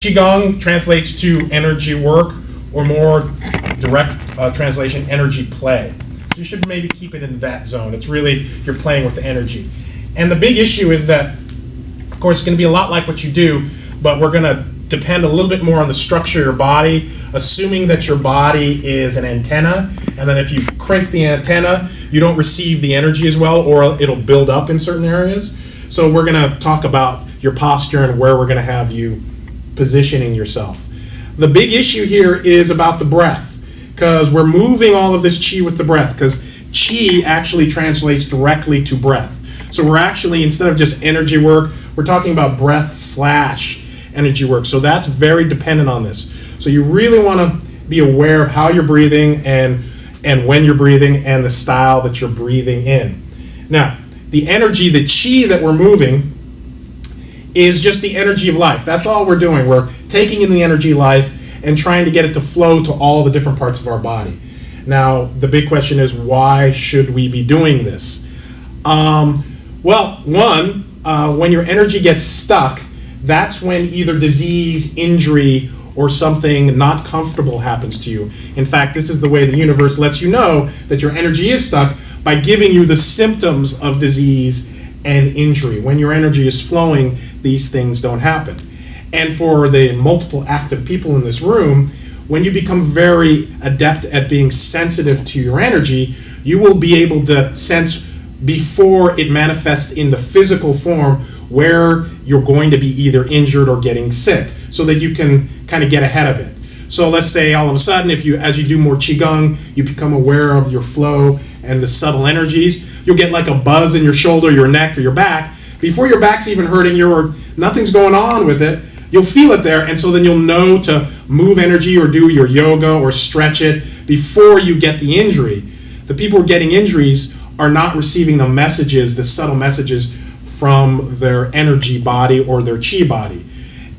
Chi Gong translates to energy work, or more direct translation, energy play. So you should maybe keep it in that zone. It's really, you're playing with energy. And the big issue is that, of course, it's going to be a lot like what you do, but we're going to depend a little bit more on the structure of your body, assuming that your body is an antenna, and then if you crank the antenna, you don't receive the energy as well, or it'll build up in certain areas. So we're going to talk about your posture and where we're going to have you positioning yourself. The big issue here is about the breath, because we're moving all of this chi with the breath, because chi actually translates directly to breath. So we're actually, instead of just energy work, we're talking about breath / energy work. So that's very dependent on this. So you really want to be aware of how you're breathing and when you're breathing and the style that you're breathing in. Now, the energy, the chi that we're moving is just the energy of life. That's all we're doing. We're taking in the energy of life and trying to get it to flow to all the different parts of our body. Now, the big question is, why should we be doing this? Well, one, when your energy gets stuck, that's when either disease, injury, or something not comfortable happens to you. In fact, this is the way the universe lets you know that your energy is stuck, by giving you the symptoms of disease and injury. When your energy is flowing, these things don't happen. And for the multiple active people in this room, when you become very adept at being sensitive to your energy, you will be able to sense before it manifests in the physical form where you're going to be either injured or getting sick, so that you can kind of get ahead of it. So let's say all of a sudden, as you do more Qigong, you become aware of your flow and the subtle energies, you'll get like a buzz in your shoulder, your neck, or your back. Before your back's even hurting you or nothing's going on with it, you'll feel it there, and so then you'll know to move energy or do your yoga or stretch it before you get the injury. The people who are getting injuries are not receiving the messages, the subtle messages from their energy body or their chi body.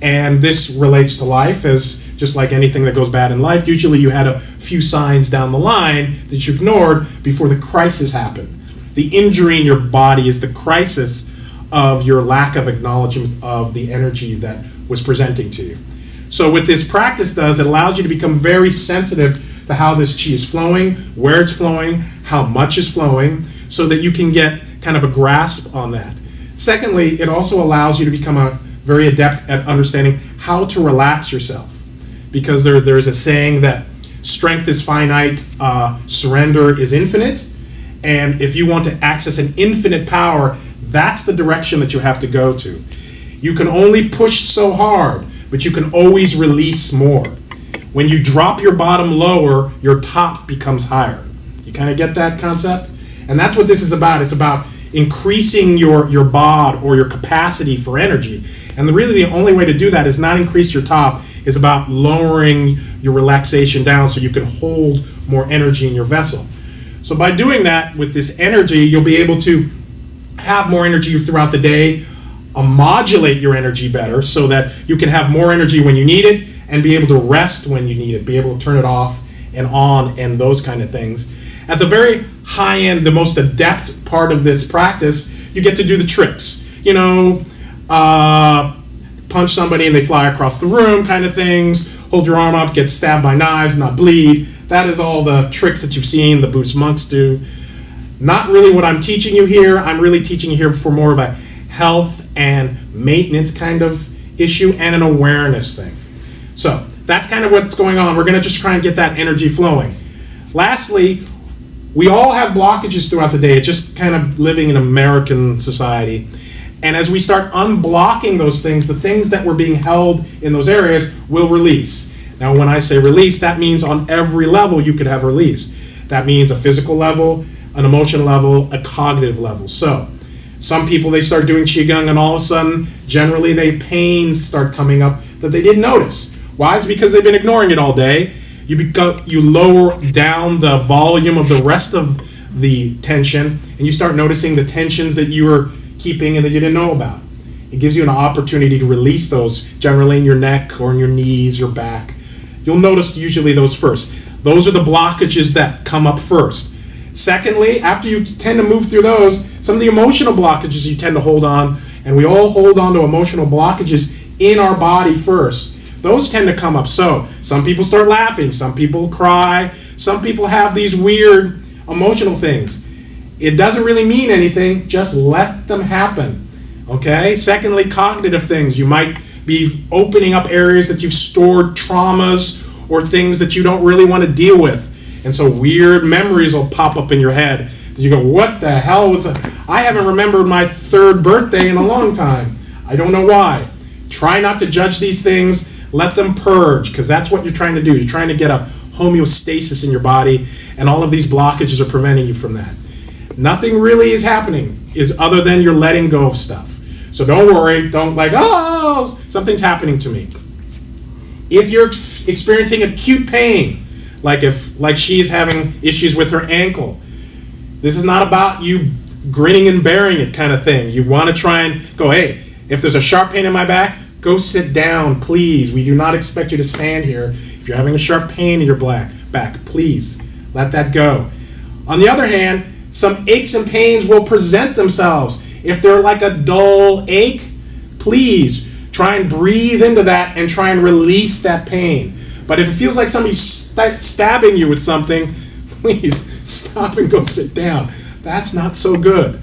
And this relates to life, as just like anything that goes bad in life, usually you had a few signs down the line that you ignored before the crisis happened. The injury in your body is the crisis of your lack of acknowledgement of the energy that was presenting to you. So what this practice does, it allows you to become very sensitive to how this chi is flowing, where it's flowing, how much is flowing, so that you can get kind of a grasp on that. Secondly, it also allows you to become very adept at understanding how to relax yourself, because there's a saying that strength is finite, surrender is infinite, and if you want to access an infinite power, that's the direction that you have to go to. You can only push so hard, but you can always release more. When you drop your bottom lower, your top becomes higher. You kind of get that concept? And that's what this is about. It's about increasing your bod or your capacity for energy. And really the only way to do that is not increase your top, is about lowering your relaxation down so you can hold more energy in your vessel. So by doing that with this energy, you'll be able to have more energy throughout the day, modulate your energy better so that you can have more energy when you need it and be able to rest when you need it, be able to turn it off and on and those kind of things. At the very high end, the most adept part of this practice, you get to do the tricks. You know, punch somebody and they fly across the room kind of things, hold your arm up, get stabbed by knives, not bleed. That is all the tricks that you've seen the Buddhist monks do. Not really what I'm teaching you here. I'm really teaching you here for more of a health and maintenance kind of issue and an awareness thing. So that's kind of what's going on. We're going to just try and get that energy flowing. Lastly, we all have blockages throughout the day. It's just kind of living in American society. And as we start unblocking those things, the things that were being held in those areas will release. Now, when I say release, that means on every level you could have release. That means a physical level, an emotional level, a cognitive level. So some people, they start doing Qigong and all of a sudden, generally, pains start coming up that they didn't notice. Why? It's because they've been ignoring it all day. You lower down the volume of the rest of the tension, and you start noticing the tensions that you were keeping and that you didn't know about. It gives you an opportunity to release those, generally in your neck or in your knees, your back. You'll notice usually those first. Those are the blockages that come up first. Secondly, after you tend to move through those, some of the emotional blockages you tend to hold on, and we all hold on to emotional blockages in our body first. those tend to come up. So some people start laughing, some people cry, some people have these weird emotional things. It doesn't really mean anything, just let them happen. Okay? Secondly, cognitive things. You might be opening up areas that you've stored traumas or things that you don't really want to deal with. And so weird memories will pop up in your head. You go, what the hell was that? I haven't remembered my 3rd birthday in a long time. I don't know why. Try not to judge these things. Let them purge, because that's what you're trying to do. You're trying to get a homeostasis in your body, and all of these blockages are preventing you from that. Nothing really is happening other than you're letting go of stuff. So don't worry. Don't oh, something's happening to me. If you're experiencing acute pain, like she's having issues with her ankle, this is not about you grinning and bearing it kind of thing. You want to try and go, hey, if there's a sharp pain in my back, go sit down, please. We do not expect you to stand here. If you're having a sharp pain in your back, please let that go. On the other hand, some aches and pains will present themselves. If they're like a dull ache, please try and breathe into that and try and release that pain. But if it feels like somebody's stabbing you with something, please stop and go sit down. That's not so good.